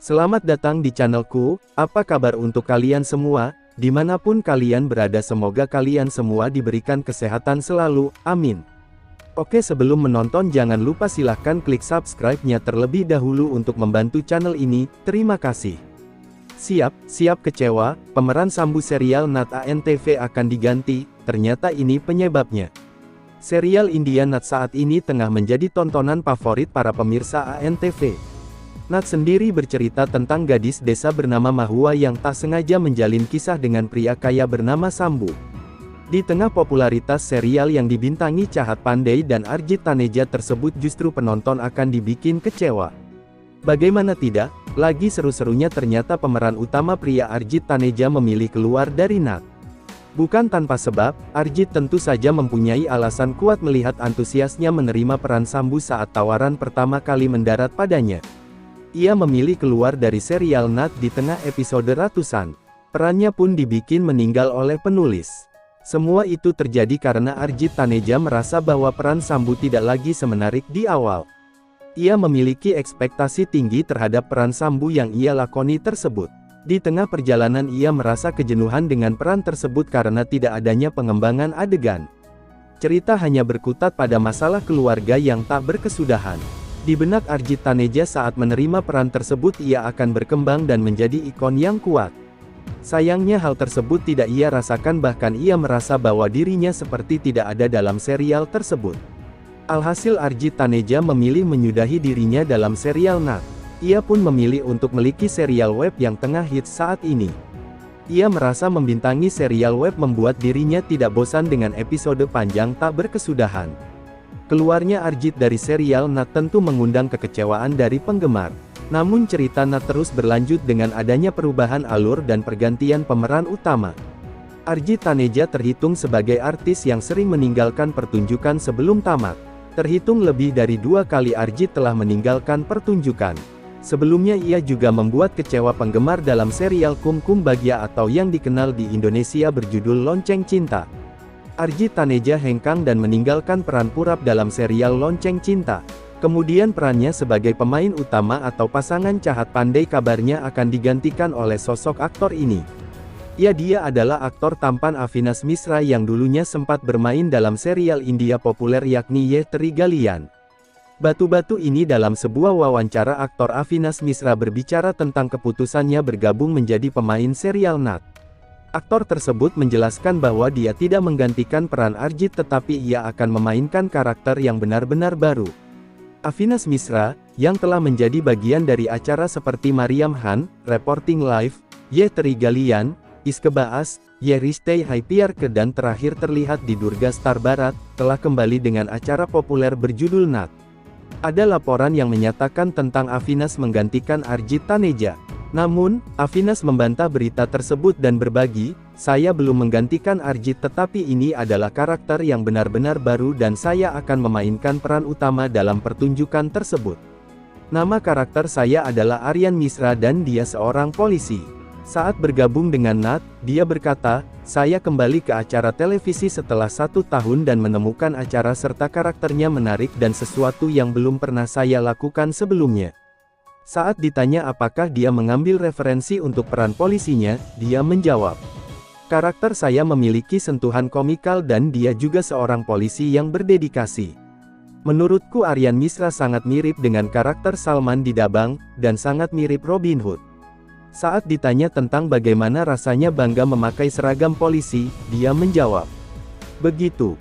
Selamat datang di channelku. Apa kabar untuk kalian semua, dimanapun kalian berada, semoga kalian semua diberikan kesehatan selalu, amin. Oke, sebelum menonton jangan lupa silahkan klik subscribe-nya terlebih dahulu untuk membantu channel ini, terima kasih. Siap kecewa, pemeran Sambu serial Nat ANTV akan diganti, ternyata ini penyebabnya. Serial India Nat saat ini tengah menjadi tontonan favorit para pemirsa ANTV. Nat sendiri bercerita tentang gadis desa bernama Mahua yang tak sengaja menjalin kisah dengan pria kaya bernama Sambu. Di tengah popularitas serial yang dibintangi Cahat Pandey dan Arjit Taneja tersebut, justru penonton akan dibikin kecewa. Bagaimana tidak, lagi seru-serunya ternyata pemeran utama pria Arjit Taneja memilih keluar dari Nat. Bukan tanpa sebab, Arjit tentu saja mempunyai alasan kuat melihat antusiasnya menerima peran Sambu saat tawaran pertama kali mendarat padanya. Ia memilih keluar dari serial Nat di tengah episode ratusan. Perannya pun dibikin meninggal oleh penulis. Semua itu terjadi karena Arjit Taneja merasa bahwa peran Sambu tidak lagi semenarik di awal. Ia memiliki ekspektasi tinggi terhadap peran Sambu yang ia lakoni tersebut. Di tengah perjalanan ia merasa kejenuhan dengan peran tersebut karena tidak adanya pengembangan adegan. Cerita hanya berkutat pada masalah keluarga yang tak berkesudahan. Di benak Arjit Taneja saat menerima peran tersebut, ia akan berkembang dan menjadi ikon yang kuat. Sayangnya hal tersebut tidak ia rasakan, bahkan ia merasa bahwa dirinya seperti tidak ada dalam serial tersebut. Alhasil Arjit Taneja memilih menyudahi dirinya dalam serial Nat. Ia pun memilih untuk meliki serial web yang tengah hits saat ini. Ia merasa membintangi serial web membuat dirinya tidak bosan dengan episode panjang tak berkesudahan. Keluarnya Arjit dari serial Nat tentu mengundang kekecewaan dari penggemar. Namun cerita Nat terus berlanjut dengan adanya perubahan alur dan pergantian pemeran utama. Arjit Taneja terhitung sebagai artis yang sering meninggalkan pertunjukan sebelum tamat. Terhitung lebih dari 2 kali Arjit telah meninggalkan pertunjukan. Sebelumnya ia juga membuat kecewa penggemar dalam serial Kum Kum Bagya atau yang dikenal di Indonesia berjudul Lonceng Cinta. Arjit Taneja hengkang dan meninggalkan peran Purap dalam serial Lonceng Cinta. Kemudian perannya sebagai pemain utama atau pasangan Cahat Pandey kabarnya akan digantikan oleh sosok aktor ini. Dia adalah aktor tampan Avinas Misra yang dulunya sempat bermain dalam serial India populer yakni Ye Teri Galian. Batu-batu ini dalam sebuah wawancara aktor Avinas Misra berbicara tentang keputusannya bergabung menjadi pemain serial Nat. Aktor tersebut menjelaskan bahwa dia tidak menggantikan peran Arjit tetapi ia akan memainkan karakter yang benar-benar baru. Avinas Misra, yang telah menjadi bagian dari acara seperti Mariam Han, Reporting Live, Ye Teri Galian, Iske Baas, Ye Ristei Hai Piarke dan terakhir terlihat di Durga Star Barat, telah kembali dengan acara populer berjudul Nat. Ada laporan yang menyatakan tentang Avinas menggantikan Arjit Taneja. Namun, Avinas membantah berita tersebut dan berbagi, "Saya belum menggantikan Arjit tetapi ini adalah karakter yang benar-benar baru dan saya akan memainkan peran utama dalam pertunjukan tersebut. Nama karakter saya adalah Aryan Misra dan dia seorang polisi." Saat bergabung dengan Nat, dia berkata, "Saya kembali ke acara televisi setelah 1 tahun dan menemukan acara serta karakternya menarik dan sesuatu yang belum pernah saya lakukan sebelumnya." Saat ditanya apakah dia mengambil referensi untuk peran polisinya, dia menjawab, "Karakter saya memiliki sentuhan komikal dan dia juga seorang polisi yang berdedikasi. Menurutku Aryan Misra sangat mirip dengan karakter Salman di Dabang, dan sangat mirip Robin Hood." Saat ditanya tentang bagaimana rasanya bangga memakai seragam polisi, dia menjawab, "Begitu